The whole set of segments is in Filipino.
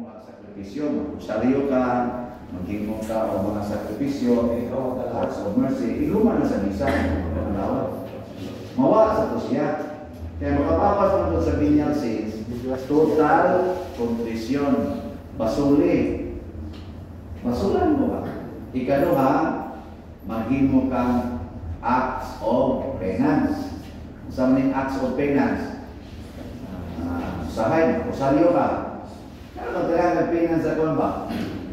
magsakripisyo, magsaryo ka, maghimo ka o mga sakripisyo, acts of mercy, iluman na sa misa, mawa sa to siya. Kaya makapapas naman sa venial sins, total contrition, basuli. Basulan mo ba? Ikaduha, maghimo kang acts of penance. Sa maning acts of penance, usahay, usaryo ka. Kaya magkailangan penance sa kwan ba?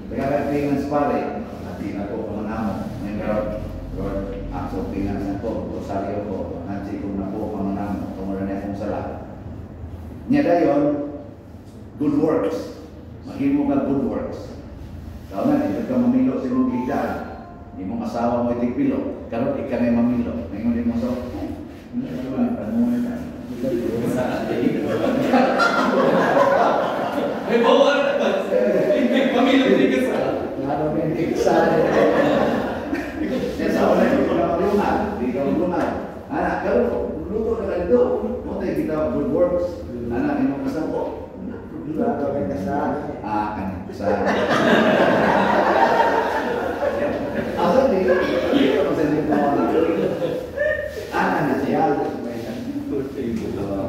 Kaya penance pare, natin ako pamanamo. Ngayon karoon, Lord, acts of penance ako, usaryo ko, nansi kong na po pamanamo, tumulan niya akong sala. Niya dayon, good works. Maghimo ka good works. Kaya na, hindi ka mamilo sa mong gigdaan. Hindi mong asawa mo itigpilo. Karoon, ika na yung mamilo. Ngayon din mo sa, hindi naman, panunan ka. May bawal naman. Pamilya din ka sa. Lalo may iksa. Sa una yung pagkakalungan, hindi ka malungan. Anak, karoon, luto na ka dito. Muna kita good works. Anak, yung mga kasama ko. Lalo may kasal. Kan kasal. Asa di? Hindi ka masalit mo. Anak na siya.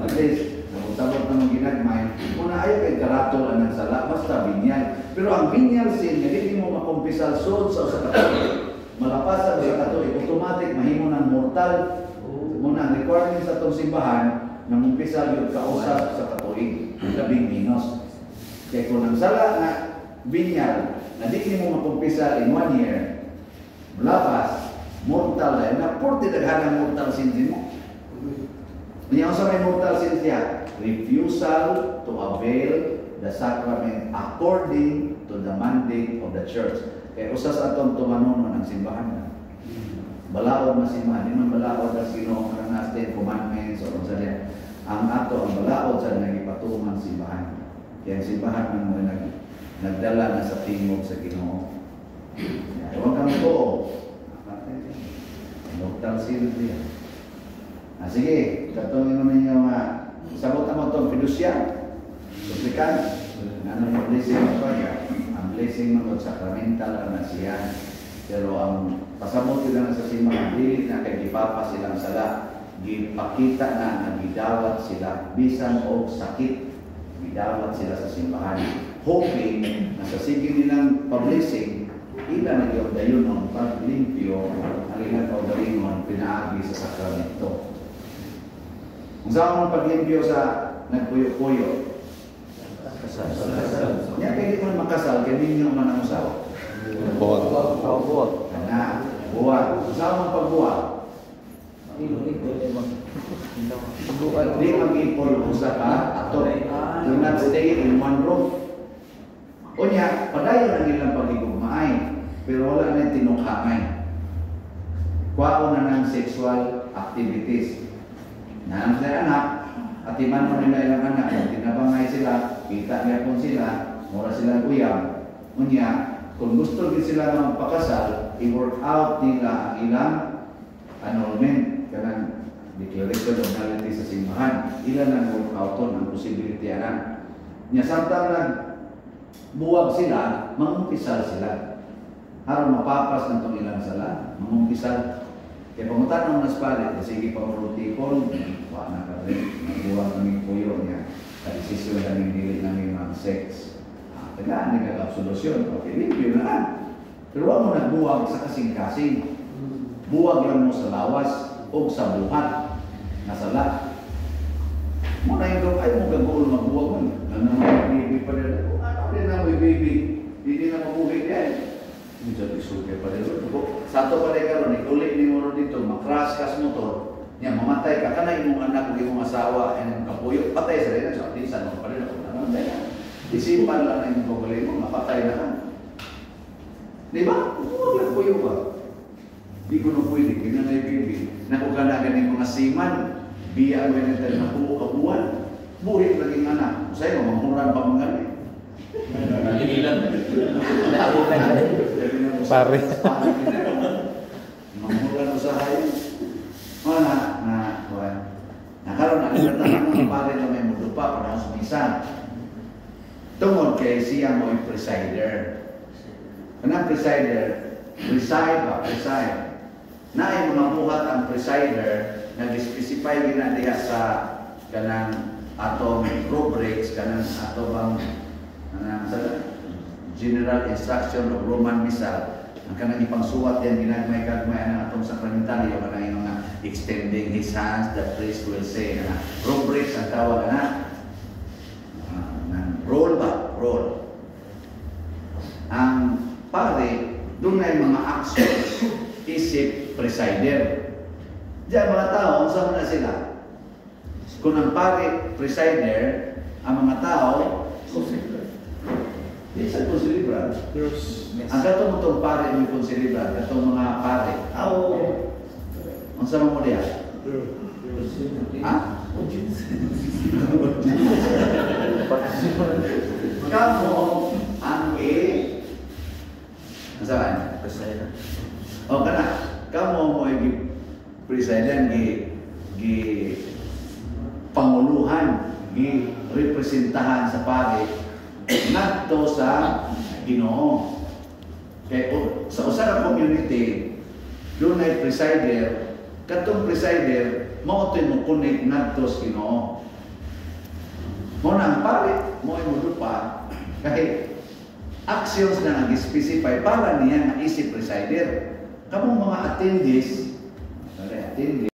At least, sabot na mong ginagmay, muna ayaw kay karatol ang sala, basta binyal. Pero ang binyal sin, hindi mo makumpisal sood sa katolik. Malapasan sa katolik, automatic, mahimo ng mortal. Muna, ang requirement sa itong simbahan, na mumpisal yung kausap sa katolik, labing minos. Kaya kung ang sala na binyal, na di mo makumpisal in 1 year, malapas, mortal na yun, na 40 daghanang mortal sin mo. Yang sa may mortal sin siya, refusal to avail the sacrament according to the mandate of the church. Kaya usas atong tumanon ng simbahan na. Balaod na simbahan, di man balaod na sino ang nastin commandments o kung saan. Ang ato, ang balaod sa nagipatungan simbahan. Kaya ang simbahan man mo nagdala na sa tingog sa Ginoo. Huwag kang po. Mortal sin siya. Sige, katulad naman yung sabot naman itong fiducia, suplikan, ano yung blessing mo pa ang blessing mo sacramental na siya. Pero ang pasabot nila na sa simbahan, dili na kay gipapa silang sala, gipakita na nagidawat sila, bisan o sakit, gidawat sila sa simbahan. Hoping na sa sige nilang pa-blessing, ilan na yung dayon ng paglimpyo, ang ilan o dayon pinaagi sa sakramento. Kung saan mong paglimpyo sa nagpuyo-puyo, kasal. Yan, kaya di mo makasal, kaya di nyo man ang usawa. Buwag. Kana, buwag. Kung saan mong pagbuwag? Di mag-ipol usa ka, ato. Do not stay in one room. O niya, padayon ang ilang pagigugmaay, pero wala na yung tinukhamay. Kwao na ng sexual activities. Naan sa anak, at iman mo nila ilang anak, tinabangay sila, kita niya kung sila, mura silang uyang. Unya, kung gusto din sila magpakasal, i-work out nila ang ilang annulment, kanang declaration of nullity sa simbahan. Ilan ang work out ang possibility anak. Nya samtang nagbuwag sila, mangumpisal sila. Harap mapapas ng itong ilang sala, mangumpisal. Kaya pamutan ng naspalit, sige pamurutipon, wala na ka rin, nagbuwag ng puyo niya, kadesisyon namin dili namin mag-sex. Tagaan, hindi ka absolusyon, okay, limpyo na lang. Pero huwag mo nagbuwag sa kasing-kasing. Buwag lang mo sa lawas o sa buhat na sala. Muna yung ay mo gagawin magbuwag mo. Ano naman, baby pa rin. Ano rin na may baby? Hindi na mabuhay yan. Hindi siya isuke pa rin. Sa ato pa rin karoon, ikulit ni mo dito, makras kas motor, niya, mamatay ka, kanay mong anak, imong asawa, imong kapuyo, patay sa rin, so at least ano pa rin ako, namatay na. Isipan lang na imong kapuyo mo, mapatay na ka. Di ba? Huwag lang puyo ba? Di ko na pwede, kinanay baby. Nakukanagan yung mga siman, biya mo yung natin na kabuhan, buhit laging anak. Sa'yo, mamurang pa mga rin. Pare. Mamurang usahay. Nakaroon na ng pare na may mudupa para sa misa. Tungod kay siya mo yung presider. Kanang presider, preside. Na ay mga buhat ang presider, nag-specify gina diha sa kanang atong rubrics, kanang atong sa General Instruction of Roman Missal, ang kanang ipangsuwat yan ginagmay-gagmay ang atong sakramentalyo, kanang yung mga extending his hands, the priest will say, rubrics ang tawag na, roll ba? Roll. Ang pare, doon na yung mga actions, isip, presider. Diyan mga tao, saan na sila? Kung ang pare, presider, ang mga tao, di sa konsilibral. Ang katong mo itong pare mo konsilibral, katong mga pare. Ang sama mo diya? Ha? Kamu ang ang sama? O kana, kamu mo i-presidan panguluhan, i-representahan sa pare ngadto sa Ginoo. Kaya sa usa ka community, doon ay presider, katong presider, mao to'y mo connect ngadto sa Ginoo. Mo nang pare, mo ay mudupa, kahit actions na nag-specify para niya na isip presider. Kamong mga attendees,